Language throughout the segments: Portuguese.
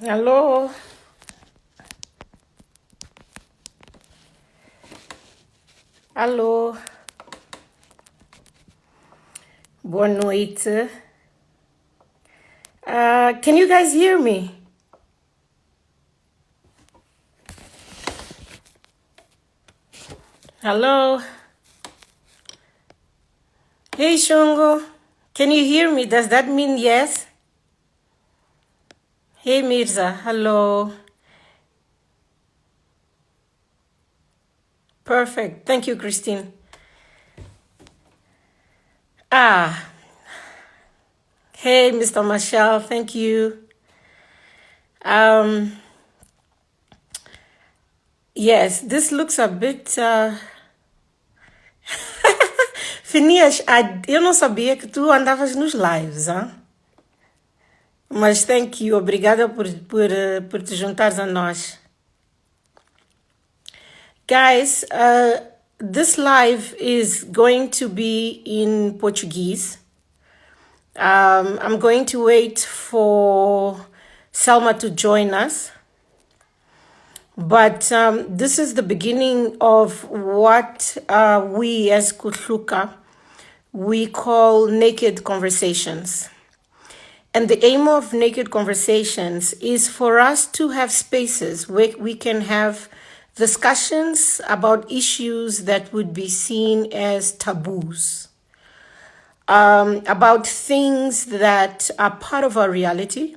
Alô? Alô? Boa noite. Can you guys hear me? Hello? Hey, Shungo. Can you hear me? Does that mean yes? Hey, Mirza. Hello. Perfect. Thank you, Christine. Ah, hey, Mr. Marshall. Thank you. Um, yes, this looks a bit. Phineas, eu não sabia que tu andavas nos lives, hein? Mas thank you. Obrigada por te juntares a nós. Guys, this live is going to be in Portuguese. I'm going to wait for Selma to join us. But this is the beginning of what we as Kutluka, we call naked conversations. And the aim of Naked Conversations is for us to have spaces where we can have discussions about issues that would be seen as taboos, about things that are part of our reality,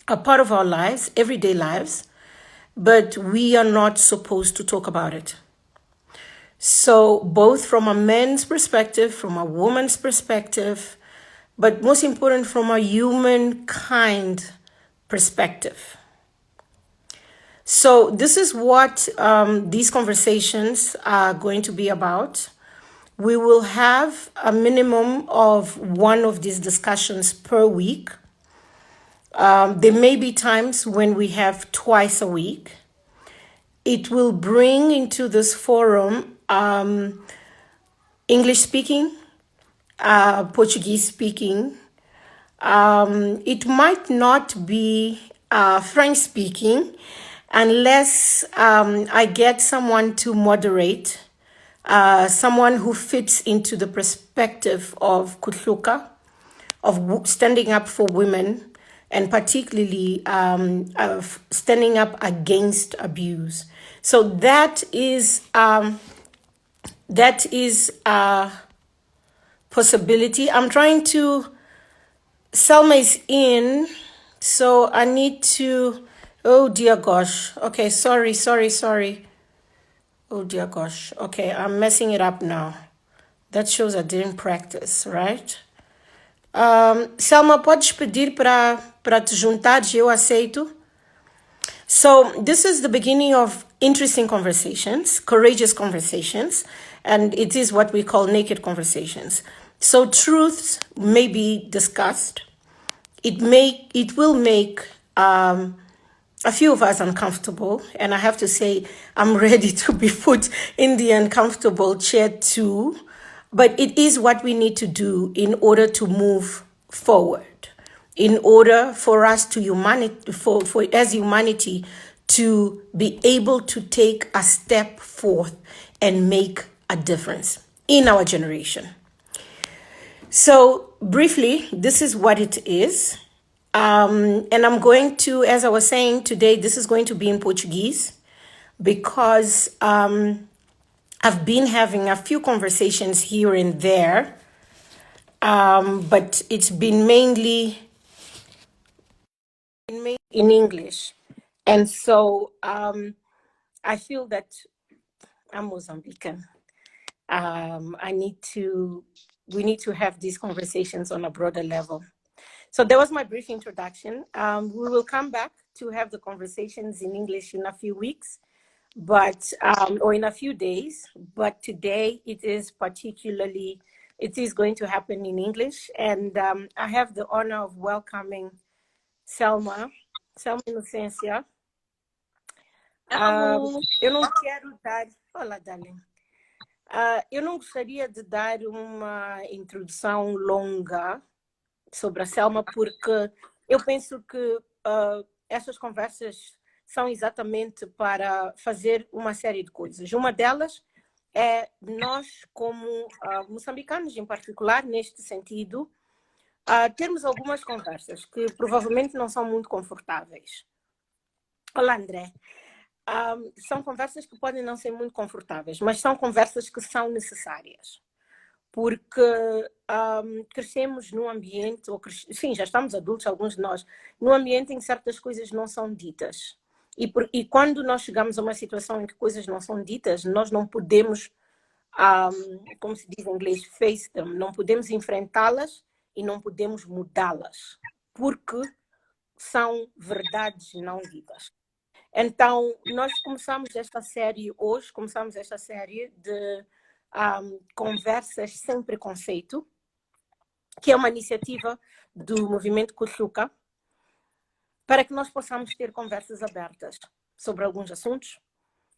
are part of our lives, everyday lives, but we are not supposed to talk about it. So, both from a man's perspective, from a woman's perspective, but most important, from a humankind perspective. So, this is what these conversations are going to be about. We will have a minimum of one of these discussions per week. There may be times when we have twice a week. It will bring into this forum English speaking, Portuguese speaking. It might not be French speaking unless I get someone to moderate, someone who fits into the perspective of Kutluka, of standing up for women, and particularly of standing up against abuse. So that is a possibility. I'm trying to. Selma is in, so I need to. Oh dear gosh. Okay, sorry. Oh dear gosh. Okay, I'm messing it up now. That shows I didn't practice, right? Selma, podes pedir para te juntares, eu aceito. So this is the beginning of interesting conversations, courageous conversations, and it is what we call naked conversations. So truths may be discussed. It will make a few of us uncomfortable, and I have to say I'm ready to be put in the uncomfortable chair too. But it is what we need to do in order to move forward, in order for us to humanity, for as humanity, to be able to take a step forth and make a difference in our generation. So briefly, this is what it is. And I'm going to, as I was saying today, this is going to be in Portuguese because I've been having a few conversations here and there, but it's been mainly in English. And so I feel that I'm Mozambican. We need to have these conversations on a broader level. So that was my brief introduction. We will come back to have the conversations in English in a few weeks, or in a few days. But today it is going to happen in English. And I have the honor of welcoming Selma Inocência. Eu não quero dar... Olá, darling. Eu não gostaria de dar uma introdução longa sobre a Selma, porque eu penso que essas conversas são exatamente para fazer uma série de coisas. Uma delas é nós, como moçambicanos em particular, neste sentido, termos algumas conversas que provavelmente não são muito confortáveis. Olá, André. São conversas que podem não ser muito confortáveis, mas são conversas que são necessárias. Porque crescemos num ambiente, sim, já estamos adultos, alguns de nós, num ambiente em que certas coisas não são ditas. E quando nós chegamos a uma situação em que coisas não são ditas, nós não podemos, como se diz em inglês, face them, não podemos enfrentá-las e não podemos mudá-las, porque são verdades não ditas. Então, nós começamos esta série hoje, começamos esta série de Conversas Sem Preconceito, que é uma iniciativa do Movimento Kuchuka, para que nós possamos ter conversas abertas sobre alguns assuntos,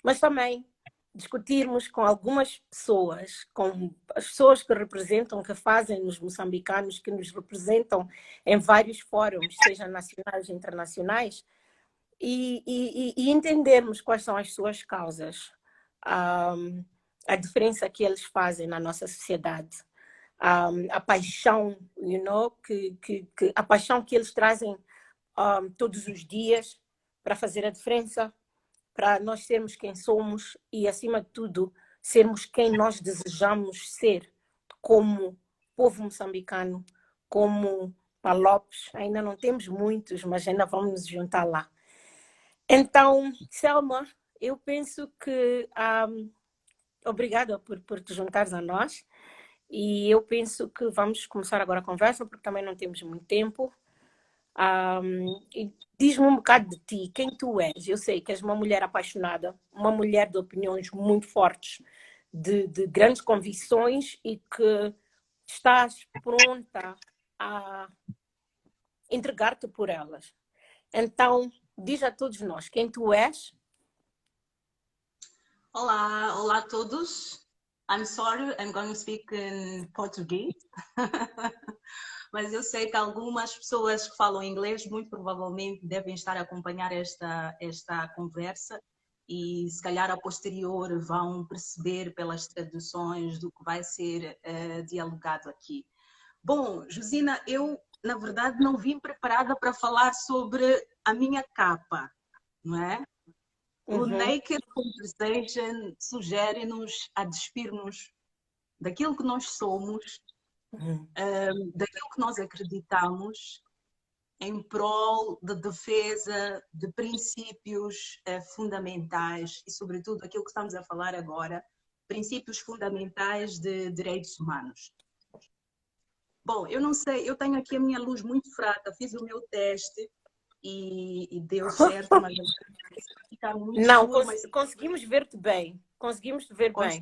mas também discutirmos com algumas pessoas, com as pessoas que representam, que fazem os moçambicanos, que nos representam em vários fóruns, seja nacionais e internacionais, e entendermos quais são as suas causas, a diferença que eles fazem na nossa sociedade, a paixão, a paixão que eles trazem todos os dias para fazer a diferença, para nós sermos quem somos e, acima de tudo, sermos quem nós desejamos ser como povo moçambicano, como Palopes. Ainda não temos muitos, mas ainda vamos nos juntar lá. Então, Selma, eu penso que obrigada por te juntares a nós e eu penso que vamos começar agora a conversa porque também não temos muito tempo. E diz-me um bocado de ti, quem tu és. Eu sei que és uma mulher apaixonada, uma mulher de opiniões muito fortes, de grandes convicções e que estás pronta a entregar-te por elas. Então, diz a todos nós quem tu és. Olá, olá a todos. I'm sorry, I'm going to speak in Portuguese. Mas eu sei que algumas pessoas que falam inglês muito provavelmente devem estar a acompanhar esta conversa e se calhar a posterior vão perceber pelas traduções do que vai ser dialogado aqui. Bom, Josina, eu na verdade não vim preparada para falar sobre a minha capa, não é? O Naked Conversation sugere-nos a despir-nos daquilo que nós somos, daquilo que nós acreditamos, em prol da defesa de princípios fundamentais e, sobretudo, aquilo que estamos a falar agora, princípios fundamentais de direitos humanos. Bom, eu não sei, eu tenho aqui a minha luz muito fraca, fiz o meu teste e deu certo, mas eu ficar muito não, escuro, mas conseguimos ver-te bem. Conseguimos te ver bem.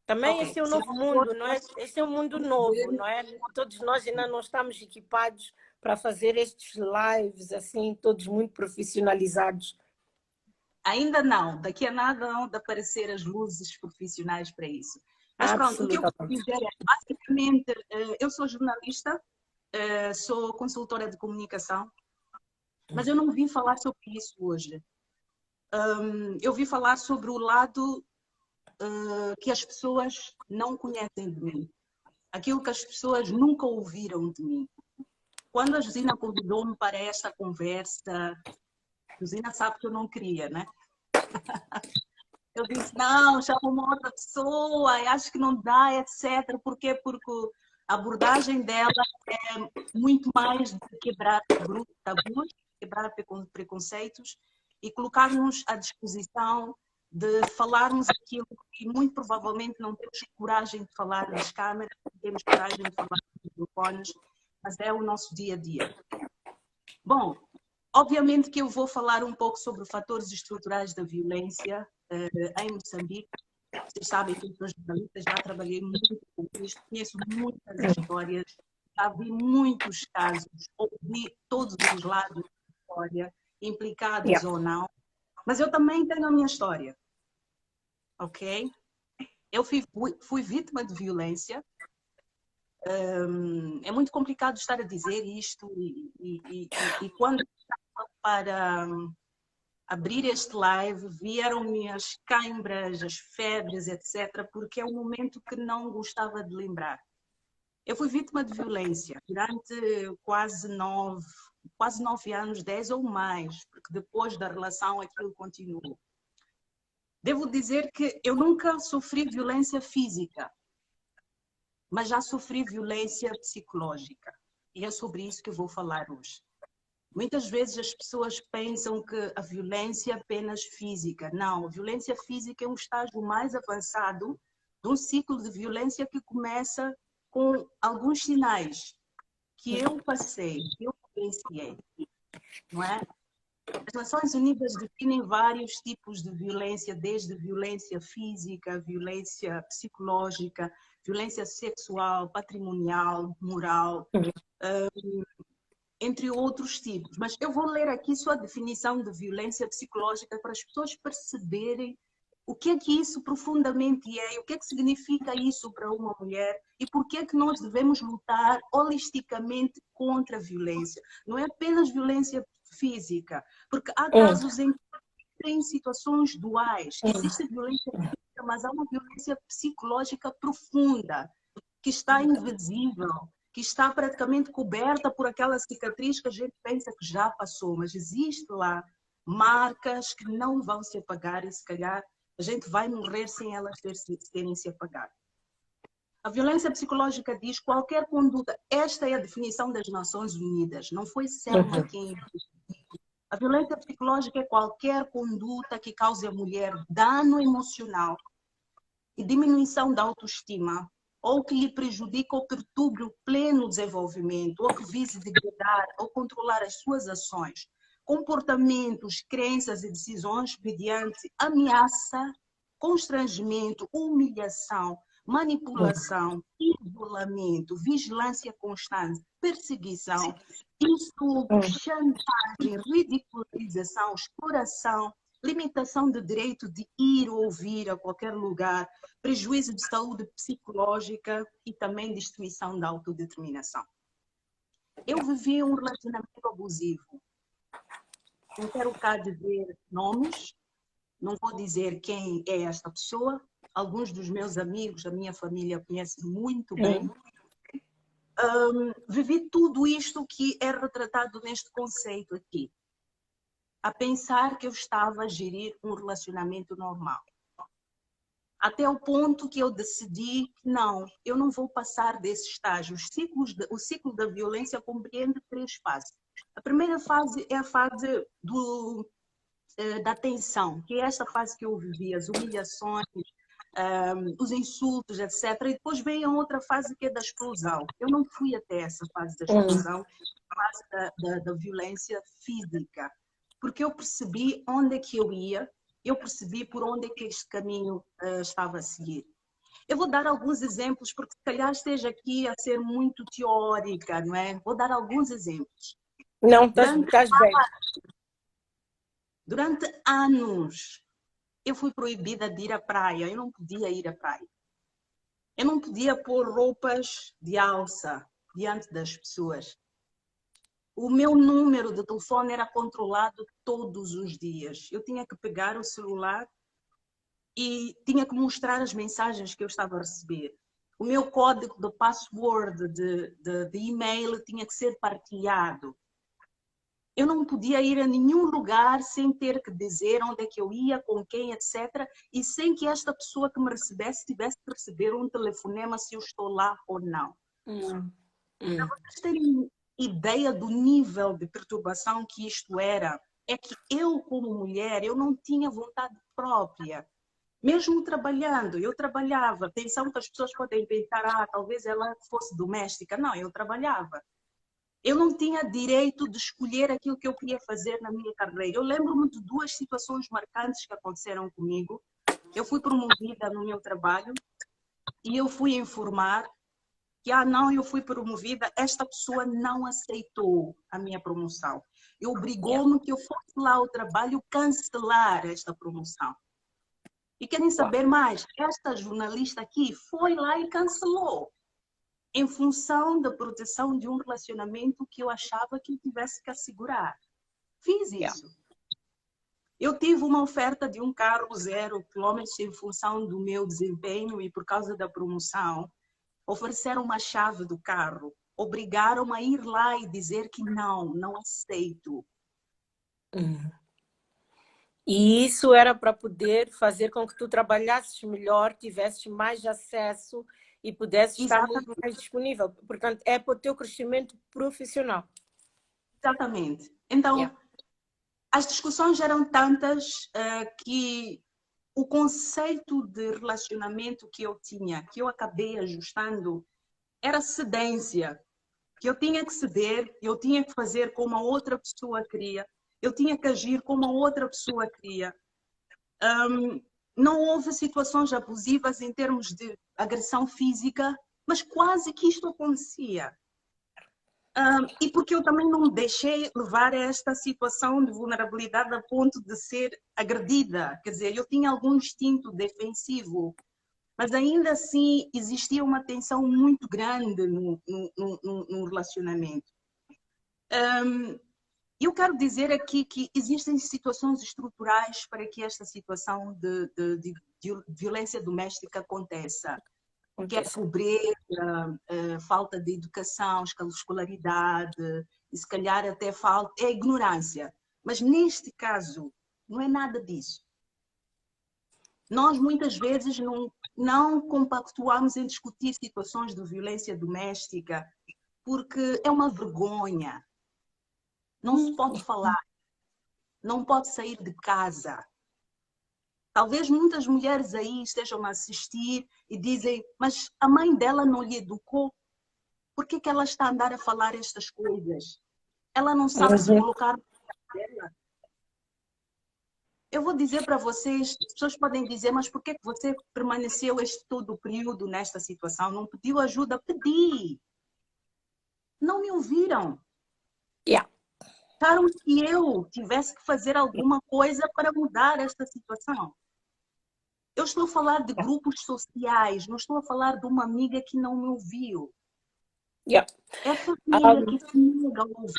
Também okay. Este é um novo mundo, não é? Este é um mundo novo, não é? Todos nós ainda não estamos equipados para fazer estes lives assim, todos muito profissionalizados. Ainda não, daqui a nada vão aparecer as luzes profissionais para isso. Mas pronto, o que eu quero dizer é, basicamente, eu sou jornalista, sou consultora de comunicação, mas eu não vim falar sobre isso hoje. Eu vim falar sobre o lado que as pessoas não conhecem de mim. Aquilo que as pessoas nunca ouviram de mim. Quando a Josina convidou-me para esta conversa, a Josina sabe que eu não queria, né? Eu disse, não, chama uma outra pessoa, acho que não dá, etc. Por quê? Porque a abordagem dela é muito mais de quebrar tabus, quebrar preconceitos e colocar-nos à disposição de falarmos aquilo que muito provavelmente não temos coragem de falar nas câmeras, não temos coragem de falar nos microfones, mas é o nosso dia a dia. Bom, obviamente que eu vou falar um pouco sobre fatores estruturais da violência em Moçambique. Vocês sabem que eu sou jornalista, já trabalhei muito com isto, conheço muitas histórias, já vi muitos casos, ouvi todos os lados da história, implicados ou não, mas eu também tenho a minha história, ok? Eu fui vítima de violência. É muito complicado estar a dizer isto e quando para abrir este live, vieram-me as câimbras, as febres, etc., porque é um momento que não gostava de lembrar. Eu fui vítima de violência durante quase 9 anos, 10 ou mais, porque depois da relação aquilo continuou. Devo dizer que eu nunca sofri violência física, mas já sofri violência psicológica. E é sobre isso que eu vou falar hoje. Muitas vezes as pessoas pensam que a violência é apenas física. Não, a violência física é um estágio mais avançado de um ciclo de violência que começa com alguns sinais que eu passei, que eu vivenciei, não é? As Nações Unidas definem vários tipos de violência, desde violência física, violência psicológica, violência sexual, patrimonial, moral, entre outros tipos. Mas eu vou ler aqui só a definição de violência psicológica para as pessoas perceberem o que é que isso profundamente é, o que é que significa isso para uma mulher e por que é que nós devemos lutar holisticamente contra a violência. Não é apenas violência física, porque há casos em que tem situações duais. Existe violência física, mas há uma violência psicológica profunda, que está invisível, que está praticamente coberta por aquela cicatriz que a gente pensa que já passou, mas existe lá marcas que não vão se apagar e se calhar a gente vai morrer sem elas terem se apagado. A violência psicológica diz qualquer conduta, esta é a definição das Nações Unidas, não foi Selma quem... A violência psicológica é qualquer conduta que cause à mulher dano emocional e diminuição da autoestima, ou que lhe prejudique ou perturbe o pleno desenvolvimento, ou que vise degradar ou controlar as suas ações, comportamentos, crenças e decisões mediante ameaça, constrangimento, humilhação, manipulação, isolamento, vigilância constante, perseguição, insulto, chantagem, ridicularização, exploração, limitação de direito de ir ou vir a qualquer lugar, prejuízo de saúde psicológica e também destruição da autodeterminação. Eu vivi um relacionamento abusivo. Não quero cá dizer nomes, não vou dizer quem é esta pessoa. Alguns dos meus amigos, a minha família conhecem muito bem. Vivi tudo isto que é retratado neste conceito aqui. A pensar que eu estava a gerir um relacionamento normal. Até o ponto que eu decidi que não, eu não vou passar desse estágio. O ciclo da violência compreende 3 fases. A primeira fase é a fase da tensão, que é esta fase que eu vivi, as humilhações, os insultos, etc. E depois vem a outra fase que é da explosão. Eu não fui até essa fase da explosão, a fase da violência física, porque eu percebi onde é que eu ia, eu percebi por onde é que este caminho estava a seguir. Eu vou dar alguns exemplos, porque se calhar esteja aqui a ser muito teórica, não é? Vou dar alguns exemplos. Não, estás bem. Durante anos, eu fui proibida de ir à praia. Eu não podia ir à praia. Eu não podia pôr roupas de alça diante das pessoas. O meu número de telefone era controlado todos os dias. Eu tinha que pegar o celular e tinha que mostrar as mensagens que eu estava a receber. O meu código de password de e-mail tinha que ser partilhado. Eu não podia ir a nenhum lugar sem ter que dizer onde é que eu ia, com quem, etc. E sem que esta pessoa que me recebesse tivesse que receber um telefonema se eu estou lá ou não. Para vocês terem ideia do nível de perturbação que isto era, é que eu, como mulher, eu não tinha vontade própria. Mesmo trabalhando, eu trabalhava. Atenção que as pessoas podem pensar, talvez ela fosse doméstica. Não, eu trabalhava. Eu não tinha direito de escolher aquilo que eu queria fazer na minha carreira. Eu lembro-me de 2 situações marcantes que aconteceram comigo. Eu fui promovida no meu trabalho e eu fui informar que, não, eu fui promovida, esta pessoa não aceitou a minha promoção. E obrigou-me que eu fosse lá ao trabalho cancelar esta promoção. E querem saber mais? Esta jornalista aqui foi lá e cancelou, em função da proteção de um relacionamento que eu achava que eu tivesse que assegurar. Fiz Yeah. isso. Eu tive uma oferta de um carro 0 quilômetros em função do meu desempenho e por causa da promoção. Ofereceram uma chave do carro. Obrigaram-me a ir lá e dizer que não aceito. E isso era para poder fazer com que tu trabalhasses melhor, tivesses mais acesso e pudesses estar muito mais disponível. Portanto, é para o teu crescimento profissional. Exatamente. Então, Yeah. as discussões eram tantas que o conceito de relacionamento que eu tinha, que eu acabei ajustando, era cedência. Que eu tinha que ceder, eu tinha que fazer como a outra pessoa queria, eu tinha que agir como a outra pessoa queria. Não houve situações abusivas em termos de agressão física, mas quase que isto acontecia. E porque eu também não deixei levar a esta situação de vulnerabilidade a ponto de ser agredida. Quer dizer, eu tinha algum instinto defensivo, mas ainda assim existia uma tensão muito grande no relacionamento. Eu quero dizer aqui que existem situações estruturais para que esta situação de violência doméstica aconteça. Que é pobreza, falta de educação, escolaridade, e se calhar até falta, é ignorância. Mas neste caso, não é nada disso. Nós muitas vezes não compactuamos em discutir situações de violência doméstica porque é uma vergonha. Não se pode falar, não pode sair de casa. Talvez muitas mulheres aí estejam a assistir e dizem, mas a mãe dela não lhe educou. Por que ela está a andar a falar estas coisas? Ela não sabe se colocar no lugar dela. Eu vou dizer para vocês, as pessoas podem dizer, mas por que você permaneceu este todo o período nesta situação? Não pediu ajuda? Pedi. Não me ouviram. Yeah. Acharam que eu tivesse que fazer alguma coisa para mudar esta situação. Eu estou a falar de grupos sociais, não estou a falar de uma amiga que não me ouviu. Yeah. É a família que se nega a ouvir.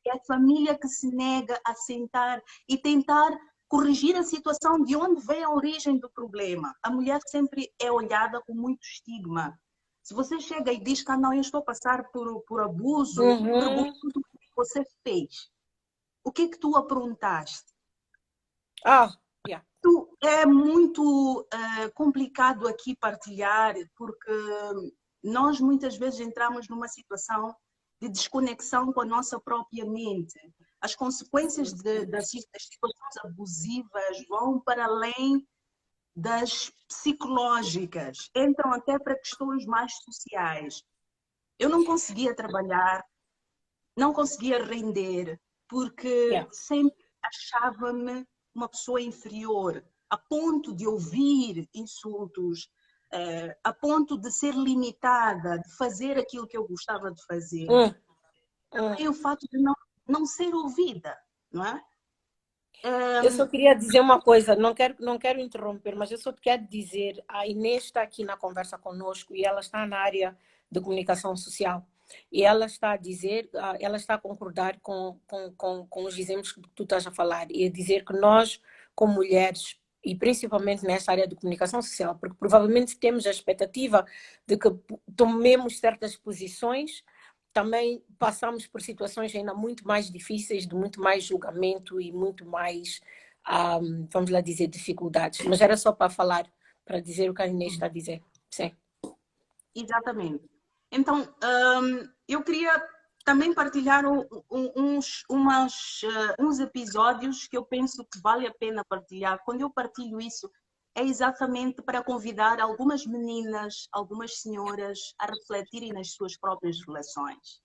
É a família que se nega a sentar e tentar corrigir a situação de onde vem a origem do problema. A mulher sempre é olhada com muito estigma. Se você chega e diz que não, eu estou a passar por abuso, pergunta o que você fez. O que é que tu aprontaste? Yeah. É muito complicado aqui partilhar, porque nós muitas vezes entramos numa situação de desconexão com a nossa própria mente. As consequências das situações abusivas vão para além das psicológicas, entram até para questões mais sociais. Eu não conseguia trabalhar, não conseguia render, porque sempre achava-me uma pessoa inferior, a ponto de ouvir insultos, a ponto de ser limitada, de fazer aquilo que eu gostava de fazer. Também o fato de não ser ouvida, não é? Eu só queria dizer uma coisa, não quero interromper, mas eu só quero dizer, a Inês está aqui na conversa conosco e ela está na área de comunicação social. E ela está a dizer, ela está a concordar com os exemplos que tu estás a falar e a dizer que nós, como mulheres, e principalmente nessa área de comunicação social, porque provavelmente temos a expectativa de que tomemos certas posições, também passamos por situações ainda muito mais difíceis, de muito mais julgamento e muito mais, vamos lá dizer, dificuldades. Mas era só para falar, para dizer o que a Inês está a dizer. Sim. Exatamente. Então, eu queria também partilhar uns episódios que eu penso que vale a pena partilhar. Quando eu partilho isso, é exatamente para convidar algumas meninas, algumas senhoras a refletirem nas suas próprias relações.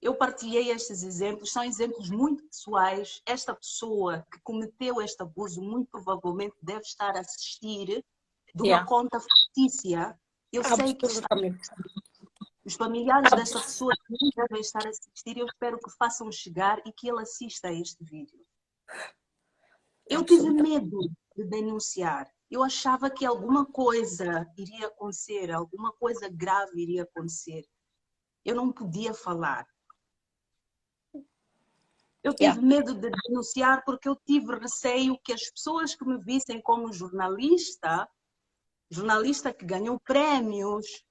Eu partilhei estes exemplos, são exemplos muito pessoais. Esta pessoa que cometeu este abuso muito provavelmente deve estar a assistir de uma conta fictícia. Eu sei que está. Os familiares desta pessoa também devem estar a assistir e eu espero que façam chegar e que ele assista a este vídeo. Eu tive medo de denunciar. Eu achava que alguma coisa iria acontecer, alguma coisa grave iria acontecer. Eu não podia falar. Eu tive medo de denunciar porque eu tive receio que as pessoas que me vissem como jornalista que ganhou prémios,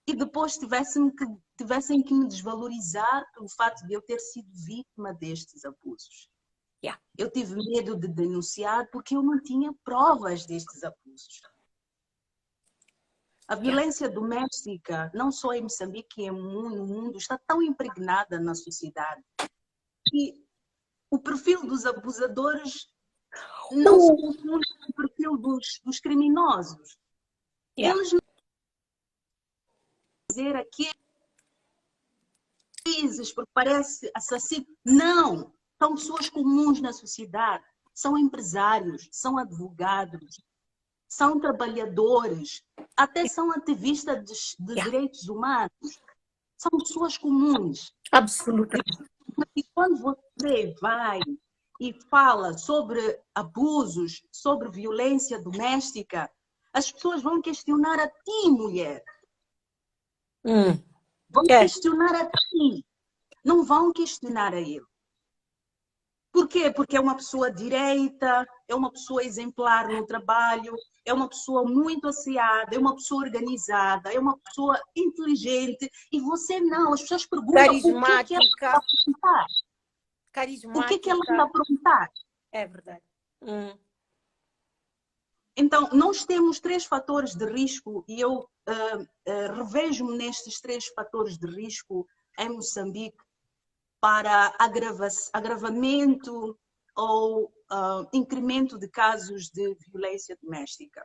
e depois tivessem que me desvalorizar pelo fato de eu ter sido vítima destes abusos. Eu tive medo de denunciar porque eu não tinha provas destes abusos. A violência doméstica, não só em Moçambique, no mundo, está tão impregnada na sociedade que o perfil dos abusadores não se confunde com o perfil dos criminosos. Eles não dizer aqui porque parece assassino. Não! São pessoas comuns na sociedade. São empresários, são advogados, são trabalhadores, até são ativistas de direitos humanos. São pessoas comuns. Absolutamente. E quando você vai e fala sobre abusos, sobre violência doméstica, as pessoas vão questionar a ti, mulher. Vão questionar a ti. Não vão questionar a ele. Por quê? Porque é uma pessoa direita, é uma pessoa exemplar no trabalho, é uma pessoa muito asseada, é uma pessoa organizada, é uma pessoa inteligente. E você não. As pessoas perguntam o que ela está a aprontar. O que ela está a aprontar. É verdade. Então, nós temos 3 fatores de risco e eu revejo-me nestes 3 fatores de risco em Moçambique para agravamento ou incremento de casos de violência doméstica.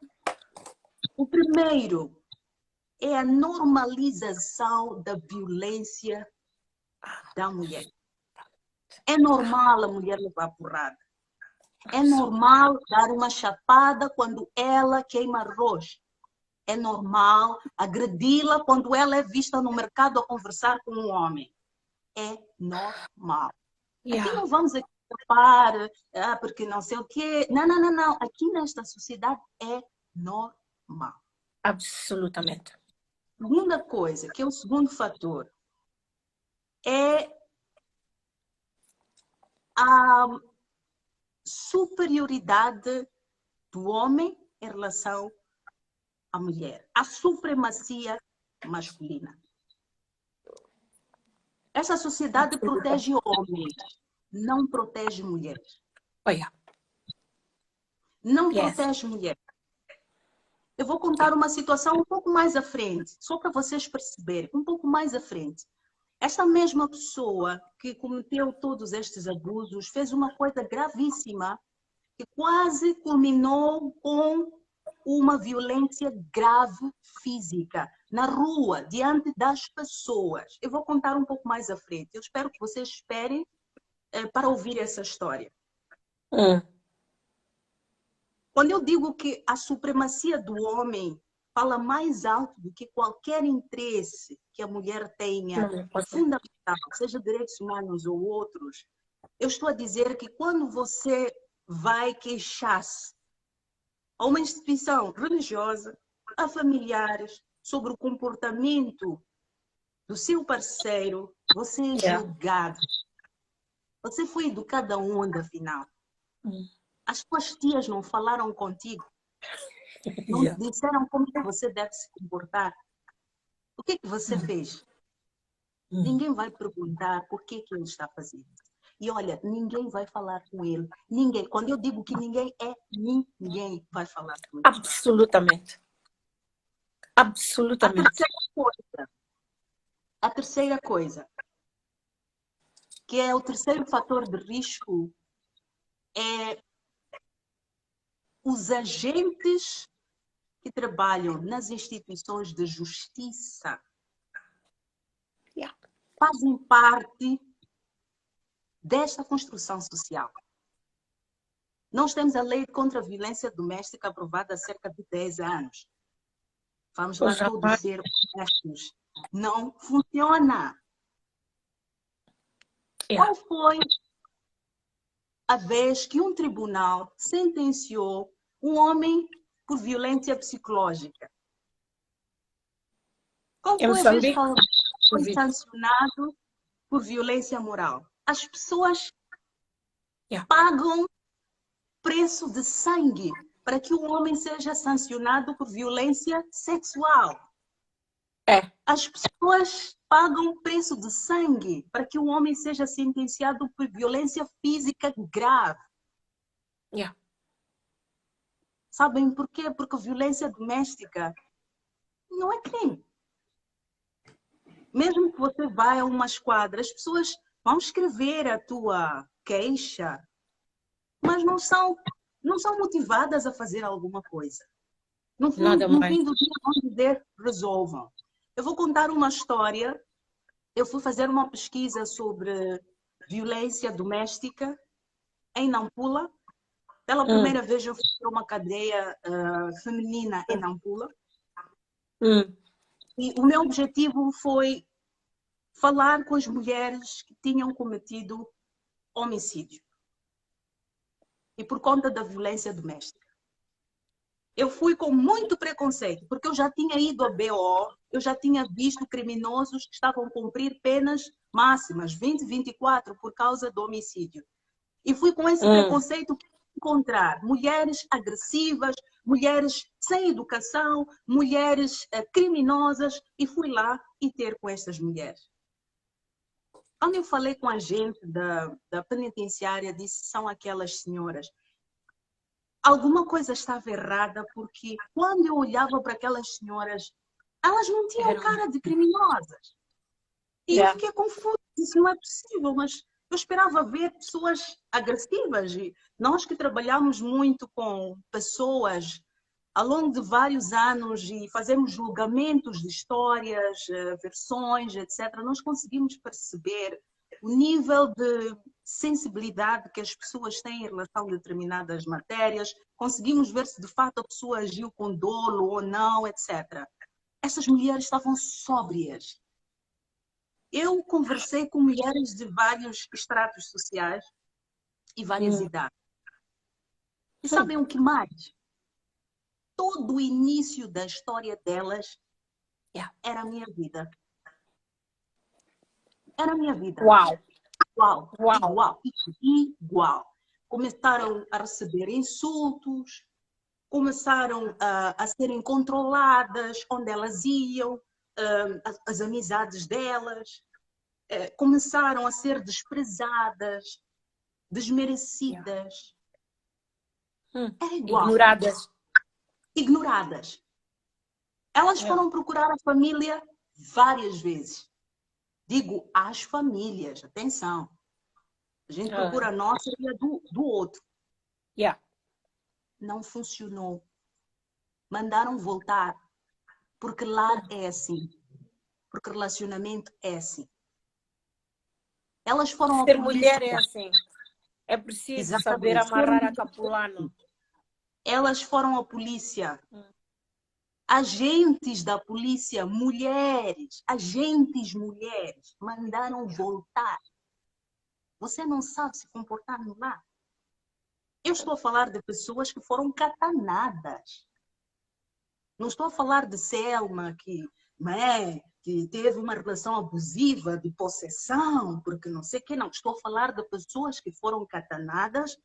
O primeiro é a normalização da violência da mulher. É normal a mulher levar porrada. É normal dar uma chapada quando ela queima arroz. É normal agredi-la quando ela é vista no mercado a conversar com um homem. É normal. Aqui não vamos escapar, porque não sei o quê. Não. Aqui nesta sociedade é normal. Absolutamente. Segunda coisa, que é o segundo fator, é a superioridade do homem em relação à mulher. A supremacia masculina. Essa sociedade protege homens, não protege mulheres. Não protege mulheres. Eu vou contar uma situação um pouco mais à frente, só para vocês perceberem, um pouco mais à frente. Esta mesma pessoa que cometeu todos estes abusos fez uma coisa gravíssima que quase culminou com uma violência grave física na rua, diante das pessoas. Eu vou contar um pouco mais à frente. Eu espero que vocês esperem para ouvir essa história. Quando eu digo que a supremacia do homem fala mais alto do que qualquer interesse que a mulher tenha, fundamental, seja direitos humanos ou outros, eu estou a dizer que quando você vai queixar-se a uma instituição religiosa, a familiares, sobre o comportamento do seu parceiro, você é julgado. Você foi educada onde, afinal? As tuas tias não falaram contigo? Não disseram como que você deve se comportar? O que é que você fez? Ninguém vai perguntar por que ele está fazendo. E olha, ninguém vai falar com ele. Ninguém. Quando eu digo que ninguém vai falar com ele. Absolutamente. Absolutamente. A terceira coisa, que é o terceiro fator de risco, é os agentes que trabalham nas instituições de justiça fazem parte desta construção social. Nós temos a lei contra a violência doméstica aprovada há cerca de 10 anos. Vamos lá todos ser honestos. Não funciona. Qual foi a vez que um tribunal sentenciou um homem por violência psicológica? Qual foi a vez que ele foi sancionado por violência moral? as pessoas Yeah. pagam preço de sangue para que o homem seja sancionado por violência sexual. As pessoas pagam preço de sangue para que o homem seja sentenciado por violência física grave. Yeah. Sabem por quê? Porque violência doméstica não é crime. Mesmo que você vá a uma esquadra, as pessoas vão escrever a tua queixa, mas não são motivadas a fazer alguma coisa. No fim do dia vão dizer, resolvam. Eu vou contar uma história. Eu fui fazer uma pesquisa sobre violência doméstica em Nampula. Pela primeira vez eu fui a uma cadeia feminina em Nampula. E o meu objetivo foi falar com as mulheres que tinham cometido homicídio. E por conta da violência doméstica. Eu fui com muito preconceito, porque eu já tinha ido a BO, eu já tinha visto criminosos que estavam a cumprir penas máximas, 20, 24, por causa do homicídio. E fui com esse preconceito para encontrar mulheres agressivas, mulheres sem educação, mulheres criminosas, e fui lá e ter com essas mulheres. Quando eu falei com a gente da penitenciária, disse, são aquelas senhoras. Alguma coisa estava errada, porque quando eu olhava para aquelas senhoras, elas não tinham cara de criminosas. E eu fiquei confusa, isso não é possível, mas eu esperava ver pessoas agressivas. E nós que trabalhamos muito com pessoas ao longo de vários anos e fazemos julgamentos de histórias, versões, etc., nós conseguimos perceber o nível de sensibilidade que as pessoas têm em relação a determinadas matérias, conseguimos ver se de fato a pessoa agiu com dolo ou não, etc. Essas mulheres estavam sóbrias. Eu conversei com mulheres de vários estratos sociais e várias idades. E sabem o que mais? Todo o início da história delas era a minha vida. Era a minha vida. Uau! Igual. Começaram a receber insultos, começaram a serem controladas onde elas iam, as amizades delas, começaram a ser desprezadas, desmerecidas. Era igual. Ignoradas. Elas foram procurar a família várias vezes. Digo, as famílias, atenção. A gente procura a nossa e a do outro. Não funcionou. Mandaram voltar. Porque lar é assim. Porque relacionamento é assim. Elas foram à Ser polícia. mulher é assim. É preciso Exatamente. saber amarrar a capulano. Elas foram à polícia. Agentes da polícia, mulheres, mandaram voltar. Você não sabe se comportar no lar. Eu estou a falar de pessoas que foram catanadas. Não estou a falar de Selma, que teve uma relação abusiva, de possessão, porque não sei o quê. Não, estou a falar de pessoas que foram catanadas,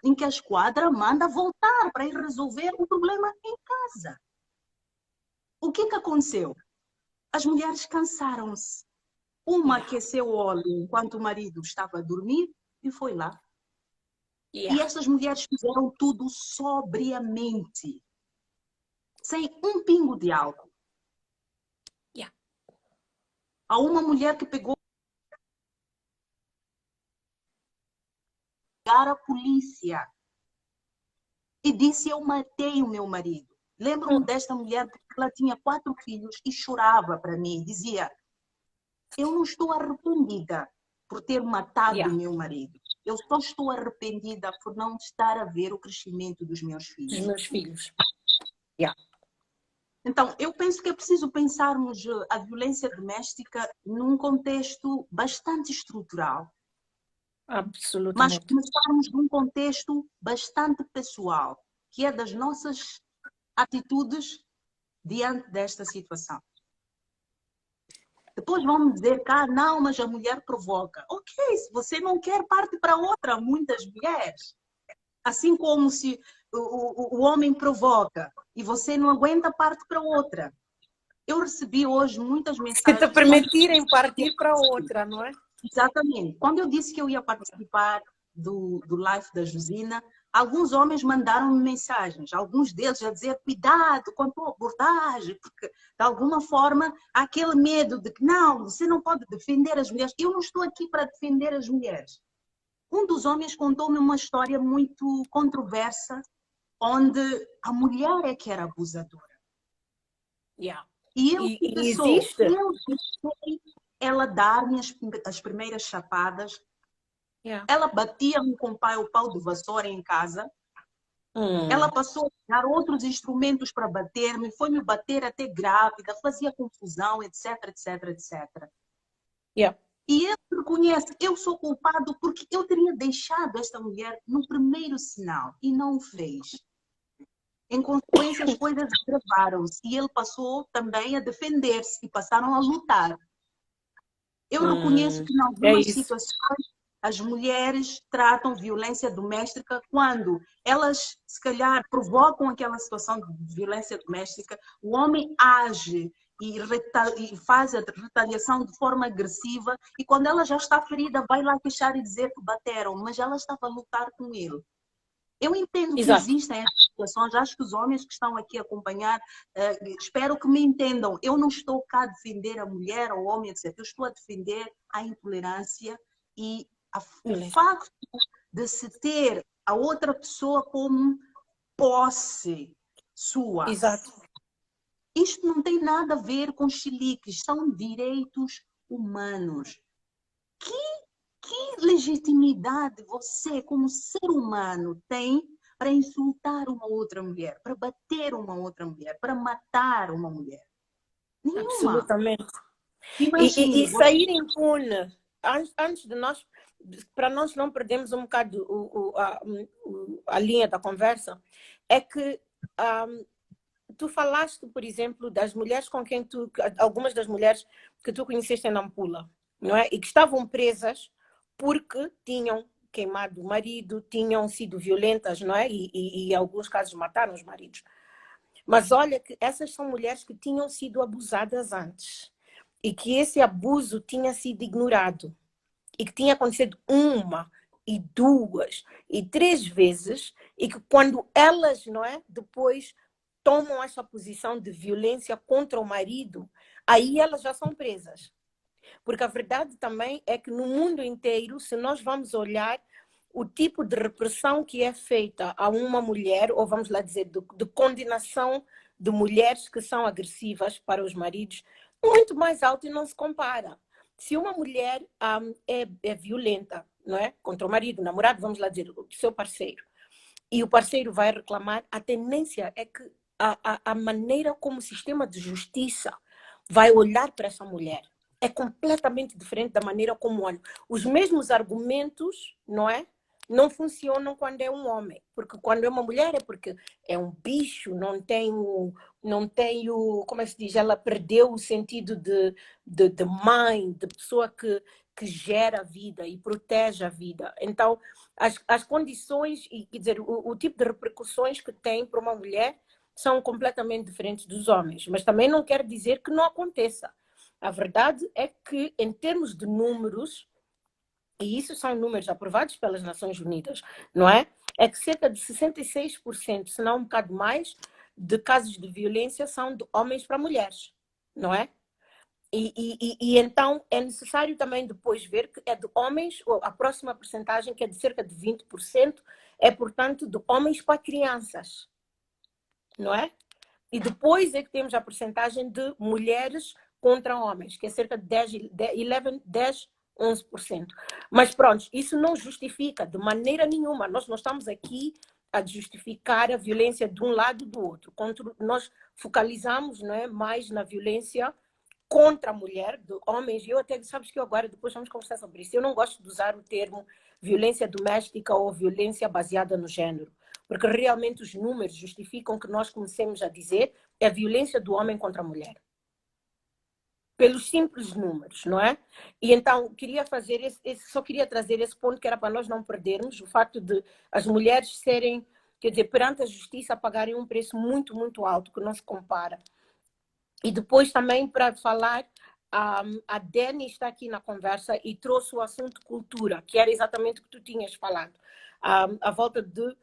em que a esquadra manda voltar para ir resolver o problema em casa. O que aconteceu? As mulheres cansaram-se. Uma aqueceu o óleo enquanto o marido estava a dormir e foi lá. E essas mulheres fizeram tudo sobriamente, sem um pingo de álcool. Há uma mulher que pegou a polícia e disse, eu matei o meu marido. Lembro-me desta mulher porque ela tinha 4 filhos e chorava para mim. Dizia, eu não estou arrependida por ter matado o meu marido. Eu só estou arrependida por não estar a ver o crescimento dos meus filhos. Então, eu penso que é preciso pensarmos a violência doméstica num contexto bastante estrutural. Absolutamente. Mas começarmos num contexto bastante pessoal, que é das nossas atitudes diante desta situação. Depois vão me dizer que, não, mas a mulher provoca. Ok, se você não quer, parte para outra, muitas mulheres. Assim como se o homem provoca e você não aguenta, parte para outra. Eu recebi hoje muitas Se te mensagens. permitirem partir para outra, não é? Exatamente. Quando eu disse que eu ia participar do live da Josina, alguns homens mandaram-me mensagens, alguns deles a dizer cuidado com a tua abordagem, porque de alguma forma há aquele medo de que não, você não pode defender as mulheres. Eu não estou aqui para defender as mulheres. Um dos homens contou-me uma história muito controversa, onde a mulher é que era abusadora. Yeah. E eu existe. Eu deixei ela dar-me as primeiras chapadas. Yeah. Ela batia-me com o pau de vassoura em casa. Ela passou a dar outros instrumentos para bater-me, foi-me bater até grávida, fazia confusão, etc, etc, etc. Yeah. E ele reconhece, eu sou culpado porque eu teria deixado esta mulher no primeiro sinal e não o fez. Em consequência, as coisas agravaram-se e ele passou também a defender-se e passaram a lutar. Eu reconheço que, em algumas situações, as mulheres tratam violência doméstica quando elas, se calhar, provocam aquela situação de violência doméstica, o homem age e faz a retaliação de forma agressiva e quando ela já está ferida, vai lá queixar e dizer que bateram, mas ela estava a lutar com ele. Eu entendo que existem essas situações, acho que os homens que estão aqui a acompanhar, espero que me entendam. Eu não estou cá a defender a mulher ou o homem, etc. Eu estou a defender a intolerância e o facto de se ter a outra pessoa como posse sua. Exato. Isto não tem nada a ver com chiliques, são direitos humanos. Que legitimidade você, como ser humano, tem para insultar uma outra mulher, para bater uma outra mulher, para matar uma mulher? Nenhuma. Absolutamente. Imagine, e sair impune, antes de nós, para nós não perdermos um bocado a linha da conversa, é que tu falaste, por exemplo, das mulheres com quem algumas das mulheres que tu conheceste em Nampula, não é? E que estavam presas porque tinham queimado o marido, tinham sido violentas, não é? E em alguns casos mataram os maridos. Mas olha que essas são mulheres que tinham sido abusadas antes e que esse abuso tinha sido ignorado e que tinha acontecido uma e duas e três vezes e que quando elas, não é, depois tomam essa posição de violência contra o marido, aí elas já são presas. Porque a verdade também é que no mundo inteiro, se nós vamos olhar o tipo de repressão que é feita a uma mulher, ou vamos lá dizer, de condenação de mulheres que são agressivas para os maridos, muito mais alto e não se compara. Se uma mulher é violenta, não é? Contra o marido, o namorado, vamos lá dizer, o seu parceiro, e o parceiro vai reclamar, a tendência é que a maneira como o sistema de justiça vai olhar para essa mulher é completamente diferente da maneira como olham. Os mesmos argumentos, não é? Não funcionam quando é um homem. Porque quando é uma mulher é porque é um bicho, não tem o como é que se diz? Ela perdeu o sentido de mãe, de pessoa que gera a vida e protege a vida. Então, as condições, e quer dizer, o tipo de repercussões que tem para uma mulher são completamente diferentes dos homens. Mas também não quer dizer que não aconteça. A verdade é que, em termos de números, e isso são números aprovados pelas Nações Unidas, não é? É que cerca de 66%, se não um bocado mais, de casos de violência são de homens para mulheres, não é? E então é necessário também depois ver que é de homens, a próxima percentagem, que é de cerca de 20%, é, portanto, de homens para crianças, não é? E depois é que temos a percentagem de mulheres contra homens, que é cerca de 11%. Mas pronto, isso não justifica de maneira nenhuma. Nós não estamos aqui a justificar a violência de um lado e do outro. Nós focalizamos, não é, mais na violência contra a mulher, de homens. E eu até, sabes que agora, depois vamos conversar sobre isso. Eu não gosto de usar o termo violência doméstica ou violência baseada no género, porque realmente os números justificam que nós comecemos a dizer é a violência do homem contra a mulher. pelos simples números, não é? E então queria fazer só queria trazer esse ponto que era para nós não perdermos o facto de as mulheres serem, quer dizer, perante a justiça pagarem um preço muito, muito alto que não se compara. E depois também para falar, a Dani está aqui na conversa e trouxe o assunto cultura, que era exatamente o que tu tinhas falado, à volta de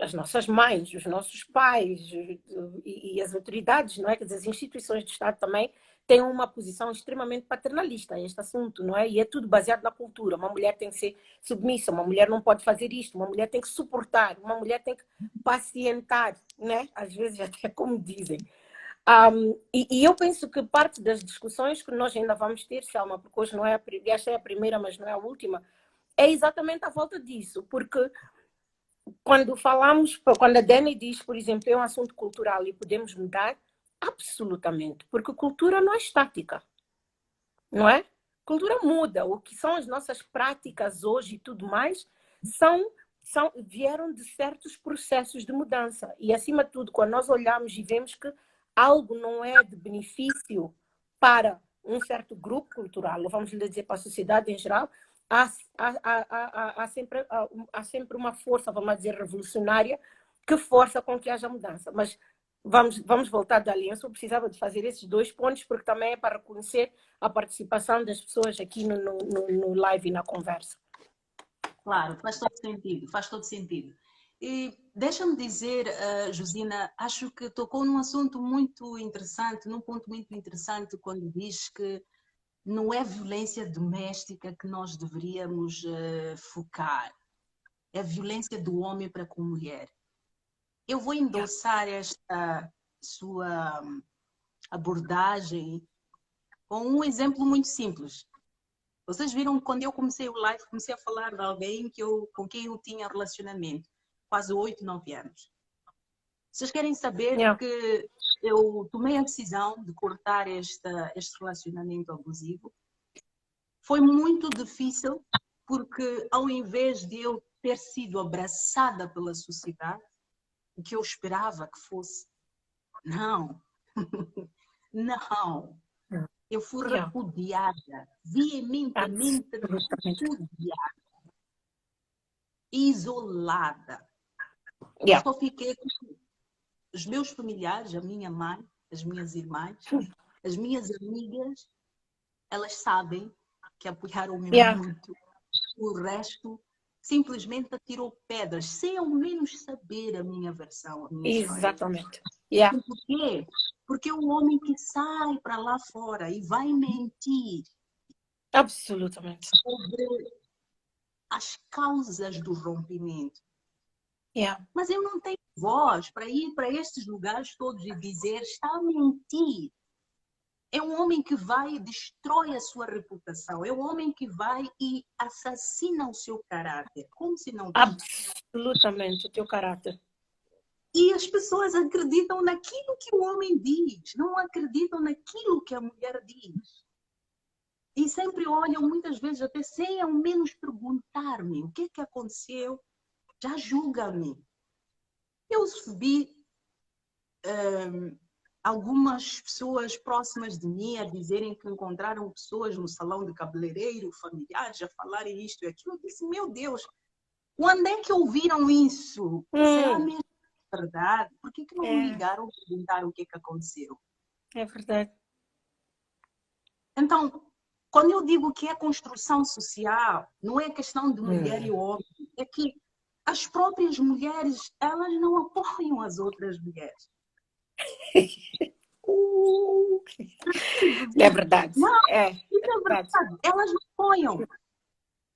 as nossas mães, os nossos pais e as autoridades, não é? Quer dizer, as instituições de Estado também têm uma posição extremamente paternalista a este assunto, não é? E é tudo baseado na cultura. Uma mulher tem que ser submissa, uma mulher não pode fazer isto, uma mulher tem que suportar, uma mulher tem que pacientar, né? Às vezes até como dizem. E eu penso que parte das discussões que nós ainda vamos ter, Selma, porque hoje não é esta é a primeira, mas não é a última, é exatamente à volta disso, porque quando a Dani diz, por exemplo, é um assunto cultural e podemos mudar, absolutamente, porque cultura não é estática, não é? Cultura muda, o que são as nossas práticas hoje e tudo mais, vieram de certos processos de mudança. E, acima de tudo, quando nós olhamos e vemos que algo não é de benefício para um certo grupo cultural, ou vamos lhe dizer para a sociedade em geral, há sempre uma força, vamos dizer, revolucionária que força com que haja mudança. Mas vamos voltar da aliança. Eu precisava de fazer esses 2 pontos, porque também é para reconhecer a participação das pessoas aqui no live e na conversa. Claro, faz todo sentido, faz todo sentido. E deixa-me dizer, Josina, acho que tocou num assunto muito interessante, num ponto muito interessante, quando diz que não é violência doméstica que nós deveríamos focar, é violência do homem para com a mulher. Eu vou endossar esta sua abordagem com um exemplo muito simples. Vocês viram quando eu comecei o live, comecei a falar de alguém com quem eu tinha relacionamento, quase 8, 9 anos. Vocês querem saber que eu tomei a decisão de cortar este relacionamento abusivo? Foi muito difícil, porque ao invés de eu ter sido abraçada pela sociedade, o que eu esperava que fosse, não, não. Eu fui repudiada, veementemente repudiada, isolada. Eu só fiquei com os meus familiares, a minha mãe, as minhas irmãs, as minhas amigas, elas sabem que apoiaram-me muito. O resto simplesmente atirou pedras, sem ao menos saber a minha versão, a minha história. Exatamente. Por quê? Porque é um homem que sai para lá fora e vai mentir. Absolutamente. Sobre as causas do rompimento. Mas eu não tenho voz para ir para estes lugares todos e dizer está a mentir. É um homem que vai e destrói a sua reputação. É um homem que vai e assassina o seu caráter. Como se não... Absolutamente, o teu caráter. E as pessoas acreditam naquilo que o homem diz, não acreditam naquilo que a mulher diz. E sempre olham, muitas vezes, até sem ao menos perguntar-me o que aconteceu, já julga-me. Eu vi algumas pessoas próximas de mim a dizerem que encontraram pessoas no salão de cabeleireiro, familiares, a falarem isto e aquilo. Eu disse, meu Deus, quando é que ouviram isso? Será mesmo verdade? Por que não me ligaram e perguntaram o que aconteceu? É verdade. Então, quando eu digo que é construção social, não é questão de mulher e homem, é que as próprias mulheres, elas não apoiam as outras mulheres. É verdade. Não, isso é verdade. Elas não apoiam.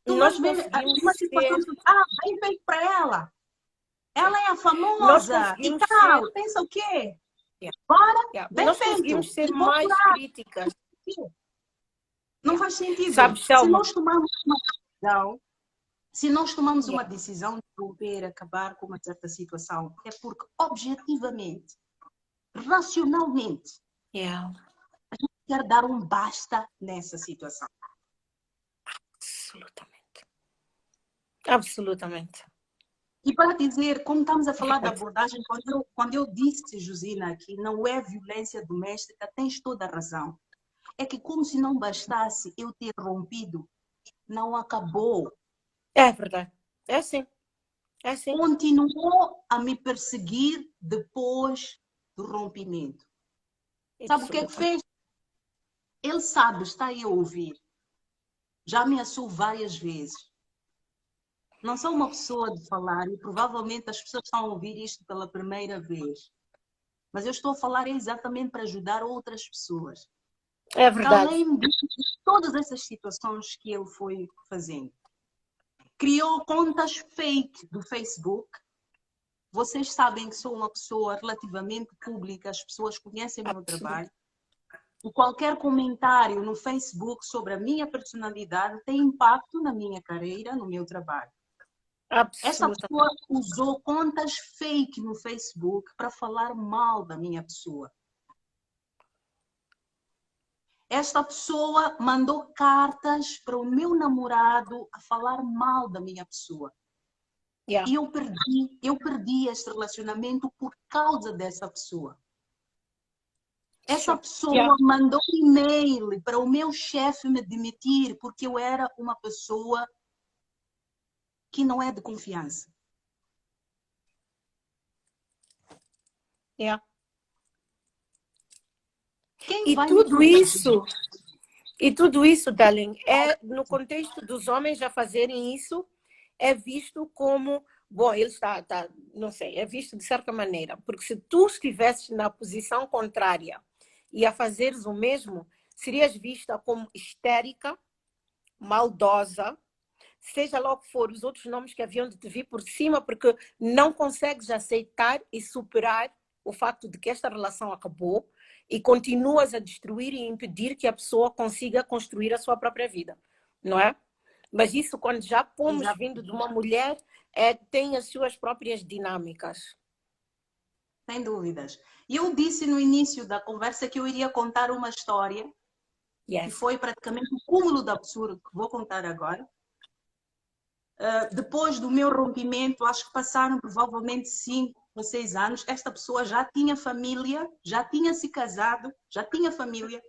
Nós vês uma situação que, bem feito para ela. Ela é a famosa e tal. Pensa o quê? Bora, bem nós feito. Conseguimos ser mais críticas. Não faz sentido. Sabe, Selma? Se nós tomarmos uma decisão, uma decisão de romper, acabar com uma certa situação, é porque objetivamente, racionalmente, a gente quer dar um basta nessa situação. Absolutamente. Absolutamente. E para dizer, como estamos a falar da abordagem, quando eu disse, Josina, que não é violência doméstica, tens toda a razão. É que como se não bastasse eu ter rompido, não acabou. É verdade. É assim. É assim. Continuou a me perseguir depois do rompimento. Sabe o que é que fez? Ele sabe, está aí a ouvir. Já ameaçou várias vezes. Não sou uma pessoa de falar e provavelmente as pessoas estão a ouvir isto pela primeira vez. Mas eu estou a falar exatamente para ajudar outras pessoas. É verdade. Além de todas essas situações que ele foi fazendo. Criou contas fake do Facebook. Vocês sabem que sou uma pessoa relativamente pública, as pessoas conhecem o meu trabalho. E qualquer comentário no Facebook sobre a minha personalidade tem impacto na minha carreira, no meu trabalho. Essa pessoa usou contas fake no Facebook para falar mal da minha pessoa. Esta pessoa mandou cartas para o meu namorado a falar mal da minha pessoa. E eu perdi este relacionamento por causa dessa pessoa. Essa pessoa mandou um e-mail para o meu chefe me demitir porque eu era uma pessoa que não é de confiança. E tudo isso, Darling, é no contexto dos homens já fazerem isso, é visto como, bom, ele está, não sei, é visto de certa maneira, porque se tu estivesses na posição contrária e a fazeres o mesmo, serias vista como histérica, maldosa, seja lá o que for, os outros nomes que haviam de te vir por cima, porque não consegues aceitar e superar o facto de que esta relação acabou e continuas a destruir e impedir que a pessoa consiga construir a sua própria vida, não é? Mas isso, quando já pomos vindo de uma mulher, tem as suas próprias dinâmicas. Sem dúvidas. E eu disse no início da conversa que eu iria contar uma história que foi praticamente o cúmulo do absurdo que vou contar agora. Depois do meu rompimento, acho que passaram provavelmente 5 ou 6 anos, esta pessoa já tinha família, já tinha se casado, já tinha família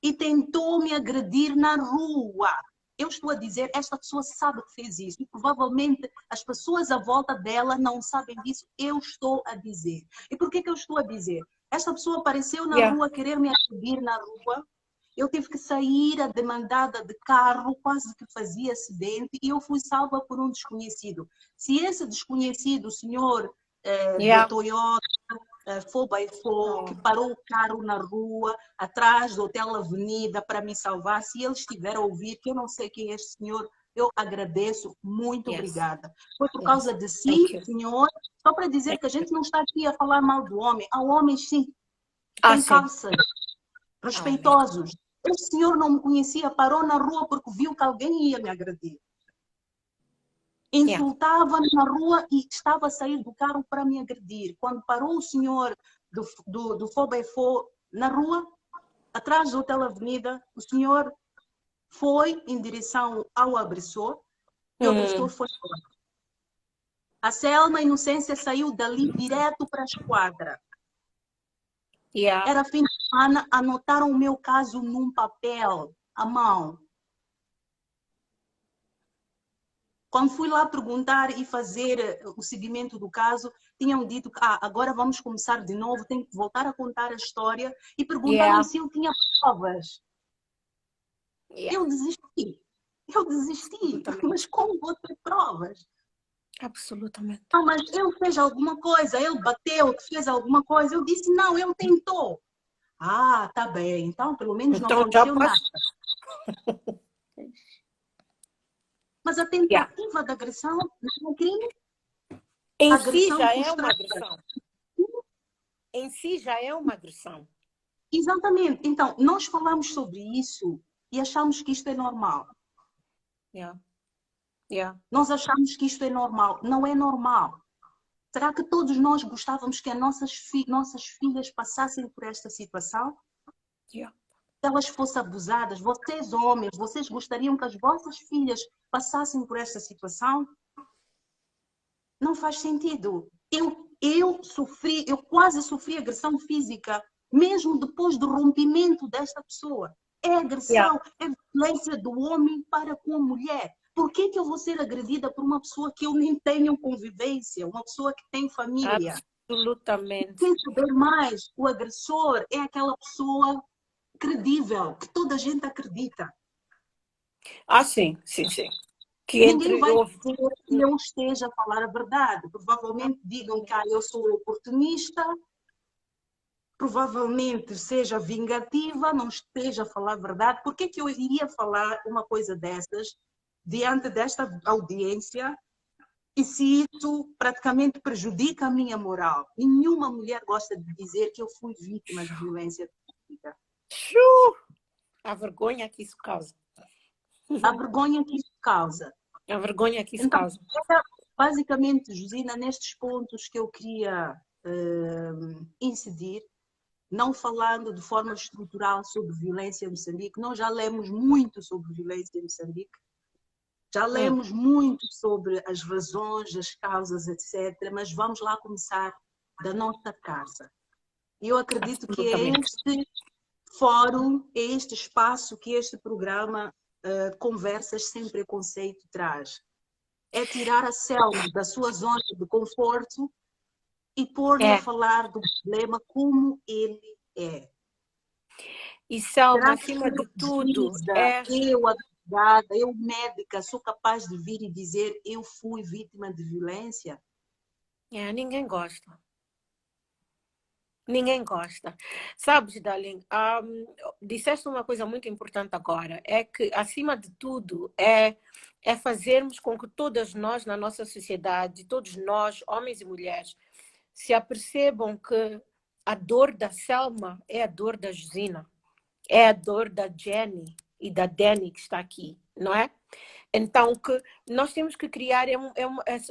e tentou me agredir na rua. Eu estou a dizer, esta pessoa sabe que fez isso e provavelmente as pessoas à volta dela não sabem disso. Eu estou a dizer. E por que eu estou a dizer? Esta pessoa apareceu na rua, querer me agredir na rua. Eu tive que sair a demandada de carro, quase que fazia acidente, e eu fui salva por um desconhecido. Se esse desconhecido, o senhor do Toyota, 4x4, que parou o carro na rua, atrás do Hotel Avenida, para me salvar, se ele estiver a ouvir, que eu não sei quem é este senhor, eu agradeço, muito obrigada. Foi por causa de si, senhor, só para dizer que a gente não está aqui a falar mal do homem. Há homens, sim, sem calças, respeitosos. Esse senhor não me conhecia, parou na rua porque viu que alguém ia me agredir. Insultava-me na rua e estava a sair do carro para me agredir. Quando parou o senhor do 4x4 na rua, atrás do Hotel Avenida, o senhor foi em direção ao agressor e o agressor foi fora. A Selma Inocência saiu dali direto para a esquadra. Era fim de semana, anotaram o meu caso num papel, à mão. Quando fui lá perguntar e fazer o seguimento do caso, tinham dito que agora vamos começar de novo, tenho que voltar a contar a história e perguntaram se eu tinha provas. Eu desisti. Mas como vou ter provas? Absolutamente. Não, mas ele fez alguma coisa, ele bateu, fez alguma coisa. Eu disse, não, ele tentou. Tá bem, então pelo menos não aconteceu nada. Mas a tentativa de agressão não é crime? Em si já é uma agressão. Em si já é uma agressão. Exatamente. Então, nós falamos sobre isso e achamos que isto é normal. Nós achamos que isto é normal. Não é normal. Será que todos nós gostávamos que as nossas filhas passassem por esta situação? Se elas fossem abusadas, vocês homens, vocês gostariam que as vossas filhas passassem por esta situação? não faz sentido. Eu quase sofri agressão física, mesmo depois do rompimento desta pessoa. É Yeah. agressão, é violência do homem para com a mulher. Por que eu vou ser agredida por uma pessoa que eu nem tenho convivência, uma pessoa que tem família? Absolutamente. Sem saber mais, o agressor é aquela pessoa credível, que toda a gente acredita. Ah, sim, sim, sim. Que Ninguém entre vai dizer que eu esteja a falar a verdade. Provavelmente digam que eu sou oportunista, provavelmente seja vingativa, não esteja a falar a verdade. Por que eu iria falar uma coisa dessas diante desta audiência e se isso praticamente prejudica a minha moral? Nenhuma mulher gosta de dizer que eu fui vítima de violência doméstica. a vergonha que isso causa. A vergonha que isso causa. A vergonha que isso Então, causa. basicamente, Josina, nestes pontos que eu queria incidir, não falando de forma estrutural sobre violência em Moçambique, nós já lemos muito sobre violência em Moçambique, já lemos muito sobre as razões, as causas, etc., mas vamos lá começar da nossa casa. E eu acredito que é este fórum, é este espaço que este programa Conversas Sem Preconceito traz. É tirar a Selma da sua zona de conforto e pôr-lhe a falar do problema como ele é. E Selma, Será que acima de tudo, eu, advogada, eu, médica, sou capaz de vir e dizer eu fui vítima de violência? ninguém gosta. Ninguém gosta. Sabes, darling, disseste uma coisa muito importante agora, é que, acima de tudo, é fazermos com que todas nós, na nossa sociedade, todos nós, homens e mulheres, se apercebam que a dor da Selma é a dor da Josina, é a dor da Jenny e da Danny que está aqui, não é? Então, que nós temos que criar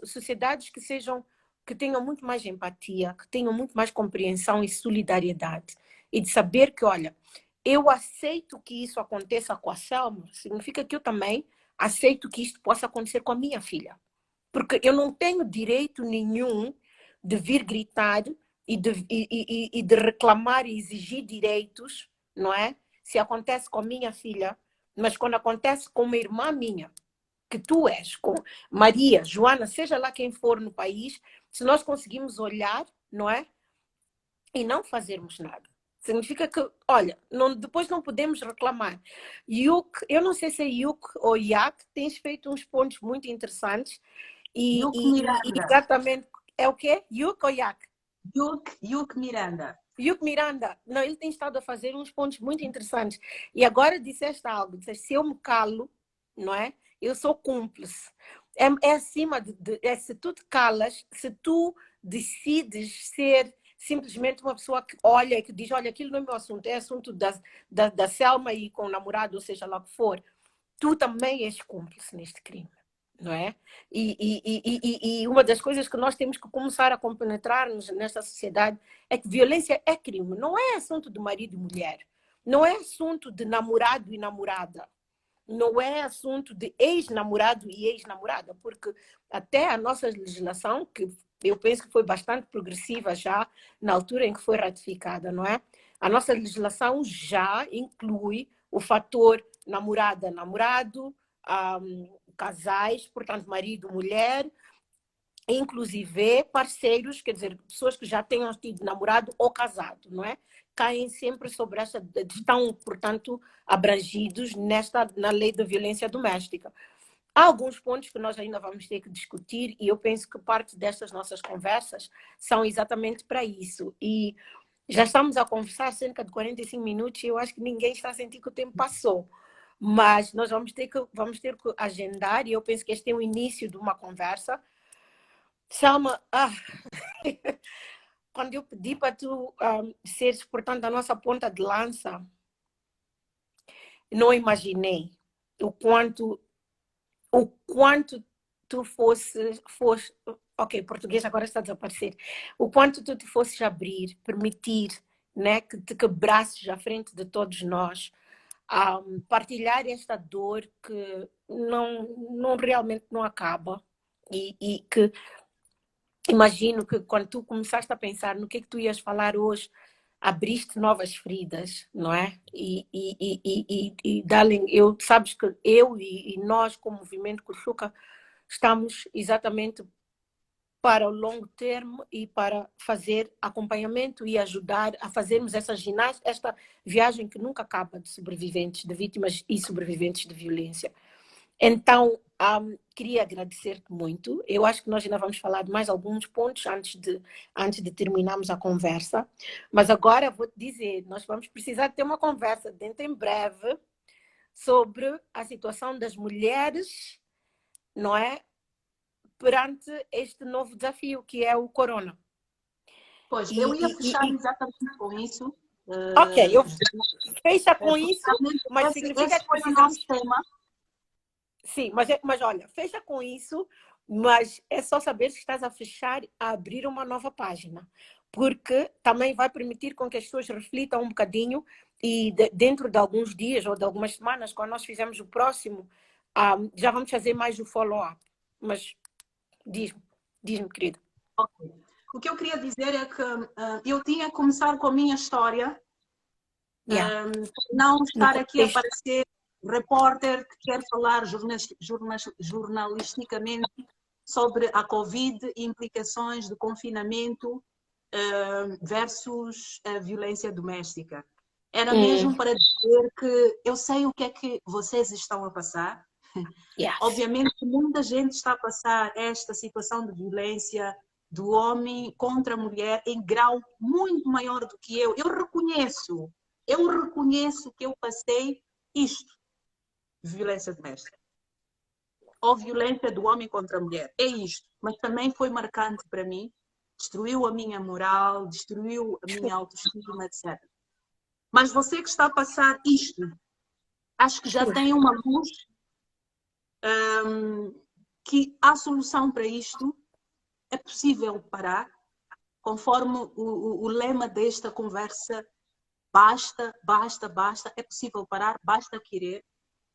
sociedades que tenham muito mais empatia, que tenham muito mais compreensão e solidariedade. E de saber que, olha, eu aceito que isso aconteça com a Selma, significa que eu também aceito que isto possa acontecer com a minha filha. Porque eu não tenho direito nenhum de vir gritar e de reclamar e exigir direitos, não é? Se acontece com a minha filha, mas quando acontece com uma irmã minha, que tu és, com Maria, Joana, seja lá quem for no país, se nós conseguimos olhar, não é? E não fazermos nada. Significa que, olha, depois não podemos reclamar. Yuk, eu não sei se é Yuk ou Yak, tens feito uns pontos muito interessantes. E exatamente, é o quê? Yuk ou Yak? Yuk Miranda. Yuk Miranda, não, ele tem estado a fazer uns pontos muito interessantes. E agora disseste algo, disseste, se eu me calo, não é? Eu sou cúmplice. É acima se tu te calas, se tu decides ser simplesmente uma pessoa que olha e que diz, olha, aquilo não é meu assunto, é assunto da Selma e com o namorado, ou seja lá o que for, tu também és cúmplice neste crime, não é? E uma das coisas que nós temos que começar a compenetrar-nos nesta sociedade é que violência é crime, não é assunto de marido e mulher, não é assunto de namorado e namorada, não é assunto de ex-namorado e ex-namorada, porque até a nossa legislação, que eu penso que foi bastante progressiva já na altura em que foi ratificada, não é? A nossa legislação já inclui o fator namorada-namorado, casais, portanto, marido, mulher, inclusive parceiros, quer dizer, pessoas que já tenham tido namorado ou casado, não é? Caem sempre sobre esta, estão, portanto, abrangidos na lei da violência doméstica. Há alguns pontos que nós ainda vamos ter que discutir e eu penso que parte destas nossas conversas são exatamente para isso. E já estamos a conversar cerca de 45 minutos e eu acho que ninguém está a sentir que o tempo passou. Mas nós vamos ter que agendar e eu penso que este é o início de uma conversa. Selma, quando eu pedi para tu seres, portanto, a nossa ponta de lança, não imaginei o quanto tu fosse, ok, português agora está a desaparecer, o quanto tu te fosses abrir, permitir, né, que te quebrasses à frente de todos nós, partilhar esta dor que não realmente não acaba e que imagino que quando tu começaste a pensar no que tu ias falar hoje, abriste novas feridas, não é? Darling, sabes que eu e nós, como Movimento Kuchuka, estamos exatamente para o longo termo e para fazer acompanhamento e ajudar a fazermos essa ginástica, esta viagem que nunca acaba de sobreviventes, de vítimas e sobreviventes de violência. Então, queria agradecer-te muito. Eu acho que nós ainda vamos falar de mais alguns pontos antes de terminarmos a conversa. Mas agora vou-te dizer, nós vamos precisar ter uma conversa dentro em breve sobre a situação das mulheres, não é? Perante este novo desafio que é o corona. Pois, eu ia fechar exatamente com isso. Ok, fecha com isso, mas significa esse que foi o nosso tema. Sim, mas olha, fecha com isso, mas é só saber se estás a fechar, a abrir uma nova página, porque também vai permitir com que as pessoas reflitam um bocadinho e dentro de alguns dias ou de algumas semanas, quando nós fizermos o próximo, já vamos fazer mais o follow-up. Mas diz-me, querida. Okay. O que eu queria dizer é que eu tinha que começar com a minha história, não estar aqui a parecer repórter que quer falar jornalisticamente sobre a Covid e implicações do confinamento versus a violência doméstica. Era mesmo para dizer que eu sei o que é que vocês estão a passar. Yes. Obviamente muita gente está a passar esta situação de violência do homem contra a mulher em grau muito maior do que eu. Eu reconheço que eu passei isto, violência doméstica. Ou violência do homem contra a mulher. É isto. Mas também foi marcante para mim. Destruiu a minha moral, destruiu a minha autoestima, etc. Mas você que está a passar isto, acho que já tem uma luz que há solução para isto. É possível parar, conforme o lema desta conversa, basta, é possível parar, basta querer.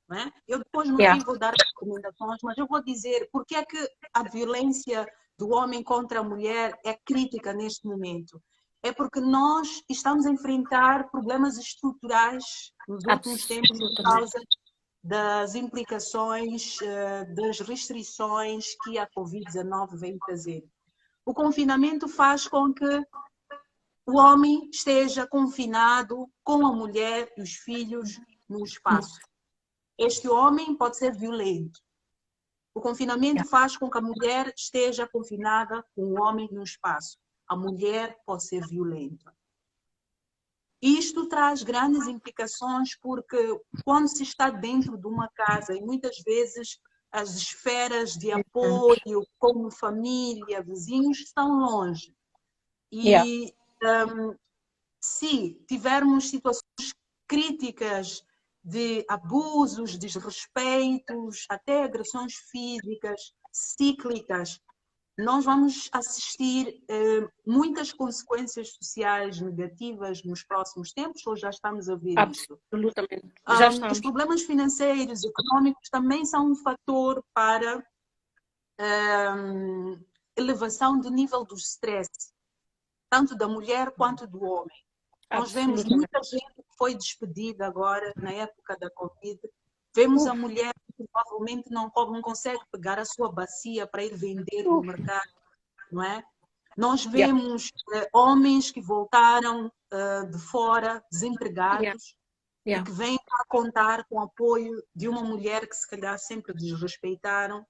Não é? Eu depois no fim vou dar recomendações, mas eu vou dizer porque é que a violência do homem contra a mulher é crítica neste momento. É porque nós estamos a enfrentar problemas estruturais nos últimos tempos por causa das implicações, das restrições que a Covid-19 vem trazer. O confinamento faz com que o homem esteja confinado com a mulher e os filhos no espaço. Este homem pode ser violento. O confinamento faz com que a mulher esteja confinada com o homem no espaço. A mulher pode ser violenta. Isto traz grandes implicações porque quando se está dentro de uma casa e muitas vezes as esferas de apoio, como família, vizinhos, estão longe. E se tivermos situações críticas de abusos, desrespeitos, até agressões físicas, cíclicas, nós vamos assistir muitas consequências sociais negativas nos próximos tempos, ou já estamos a ver isso? Absolutamente. Já estamos. Os problemas financeiros, econômicos, também são um fator para elevação do nível do stress, tanto da mulher quanto do homem. Nós vemos muita gente que foi despedida agora, na época da Covid. Vemos a mulher que provavelmente não consegue pegar a sua bacia para ir vender no mercado, não é? Nós vemos homens que voltaram de fora, desempregados, e que vêm a contar com o apoio de uma mulher que se calhar sempre desrespeitaram.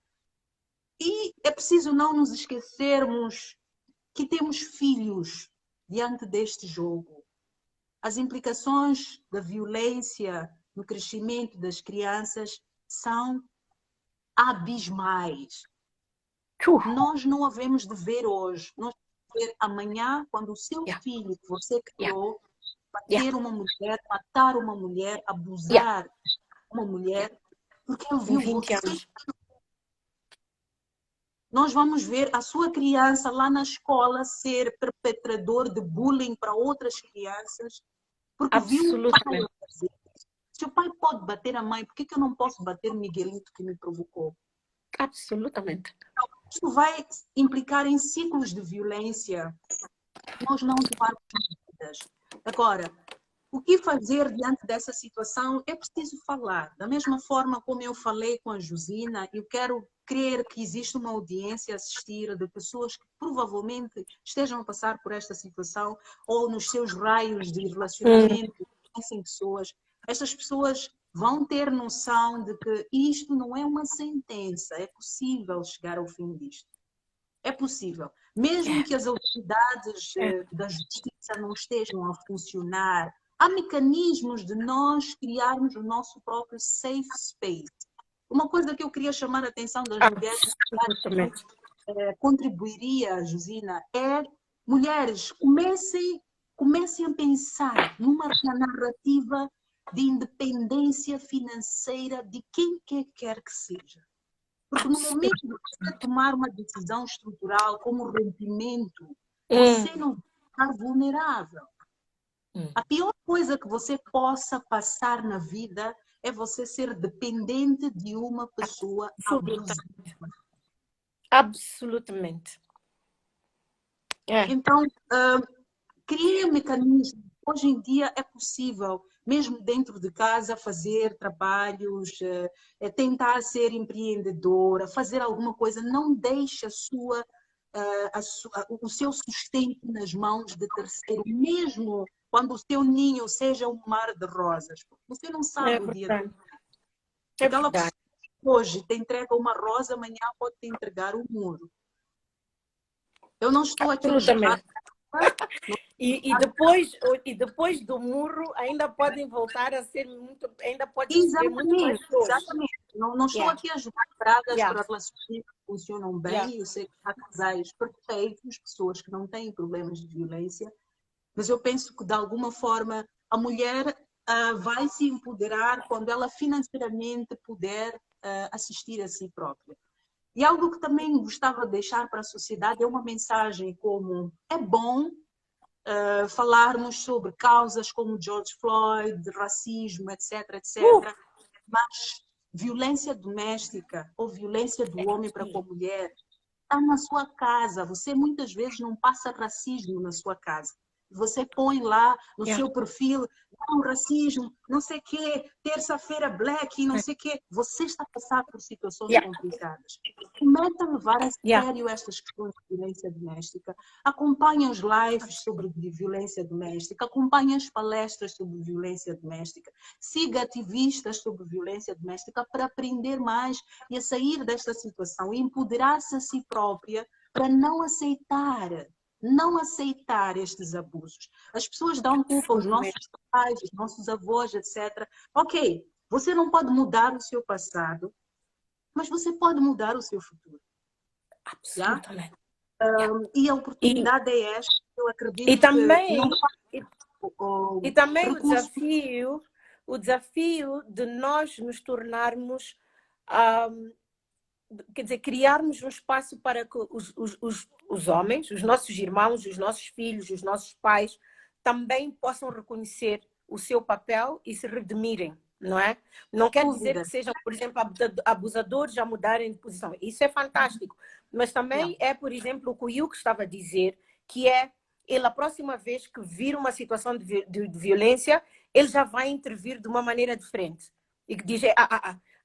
E é preciso não nos esquecermos que temos filhos diante deste jogo. As implicações da violência no crescimento das crianças são abismais. Nós não havemos de ver hoje, nós vamos ver amanhã, quando o seu filho que você criou bater uma mulher, matar uma mulher, abusar uma mulher, porque ele viu você. Nós vamos ver a sua criança lá na escola ser perpetrador de bullying para outras crianças, porque viu o pai fazer. Se o pai pode bater a mãe, por que eu não posso bater o Miguelito que me provocou? Absolutamente. Isto vai implicar em ciclos de violência. Nós não tomarmos medidas. Agora, o que fazer diante dessa situação? É preciso falar. Da mesma forma como eu falei com a Josina, eu quero crer que existe uma audiência a assistir de pessoas que provavelmente estejam a passar por esta situação ou nos seus raios de relacionamento, conhecem pessoas. Estas pessoas vão ter noção de que isto não é uma sentença, é possível chegar ao fim disto. É possível. Mesmo que as autoridades da justiça não estejam a funcionar, há mecanismos de nós criarmos o nosso próprio safe space. Uma coisa que eu queria chamar a atenção das mulheres, contribuiria, Josina, é mulheres, comecem a pensar numa narrativa de independência financeira de quem quer que seja. Porque no momento de você tomar uma decisão estrutural como rompimento, você não vai estar vulnerável. A pior coisa que você possa passar na vida é você ser dependente de uma pessoa abusiva. Absolutamente. Então, crie mecanismos. Hoje em dia é possível, mesmo dentro de casa, fazer trabalhos, tentar ser empreendedora, fazer alguma coisa. Não deixe o seu sustento nas mãos de terceiro, mesmo quando o seu ninho seja um mar de rosas. Você não sabe o dia do Aquela pessoa que hoje te entrega uma rosa, amanhã pode te entregar um muro. Eu não estou aqui a julgar. E depois do murro ainda podem voltar a ser muito, ainda pode ser muito mais coisas. Exatamente. Não estou aqui a julgar pragas para relações que funcionam bem. Eu sei que há casais perfeitos, pessoas que não têm problemas de violência, mas eu penso que de alguma forma a mulher vai se empoderar quando ela financeiramente puder assistir a si própria. E algo que também gostava de deixar para a sociedade é uma mensagem como: é bom falarmos sobre causas como George Floyd, racismo, etc, etc. Mas violência doméstica ou violência do homem para com a mulher está na sua casa. Você muitas vezes não passa racismo na sua casa. Você põe lá no seu perfil, não, racismo, não sei o quê, terça-feira black, não sei o quê. Você está a passar por situações complicadas. Comece a levar a sério estas questões de violência doméstica. Acompanhe os lives sobre violência doméstica, acompanhe as palestras sobre violência doméstica, siga ativistas sobre violência doméstica para aprender mais e a sair desta situação e empoderar-se a si própria para não aceitar estes abusos. As pessoas dão culpa aos nossos pais, aos nossos avós, etc. Ok, você não pode mudar o seu passado, mas você pode mudar o seu futuro. Absolutamente. E a oportunidade é esta, eu acredito e também, que... E também o desafio de nós nos tornarmos... quer dizer, criarmos um espaço para que os homens, os nossos irmãos, os nossos filhos, os nossos pais também possam reconhecer o seu papel e se redimirem, não é? Não quer dizer que sejam, por exemplo, abusadores a mudarem de posição. Isso é fantástico. Mas também é, por exemplo, o que o Yuko estava a dizer, que é ele, a próxima vez que vir uma situação de violência, ele já vai intervir de uma maneira diferente. E que diz,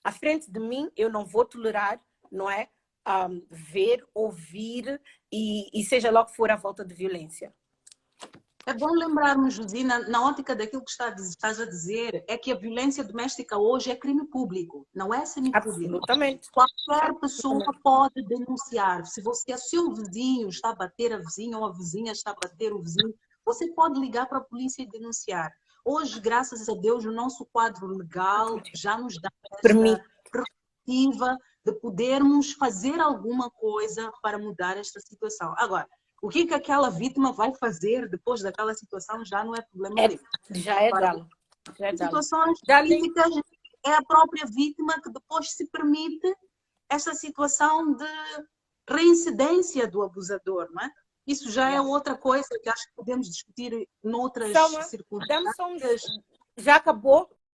à frente de mim, eu não vou tolerar, não é? Ver, ouvir e seja lá o que for a volta de violência. É bom lembrarmos, Josina, na ótica daquilo que estás a dizer, é que a violência doméstica hoje é crime público, não é semipúblico. Absolutamente. Qualquer pessoa pode denunciar. Se o seu vizinho está a bater a vizinha ou a vizinha está a bater o vizinho, você pode ligar para a polícia e denunciar. Hoje, graças a Deus, o nosso quadro legal já nos dá essa perspectiva de podermos fazer alguma coisa para mudar esta situação. Agora, o que aquela vítima vai fazer depois daquela situação já não é problema dele. Já é dela. Situações críticas é a própria vítima que depois se permite essa situação de reincidência do abusador, não é? Isso já é outra coisa que acho que podemos discutir noutras circunstâncias. Já acabou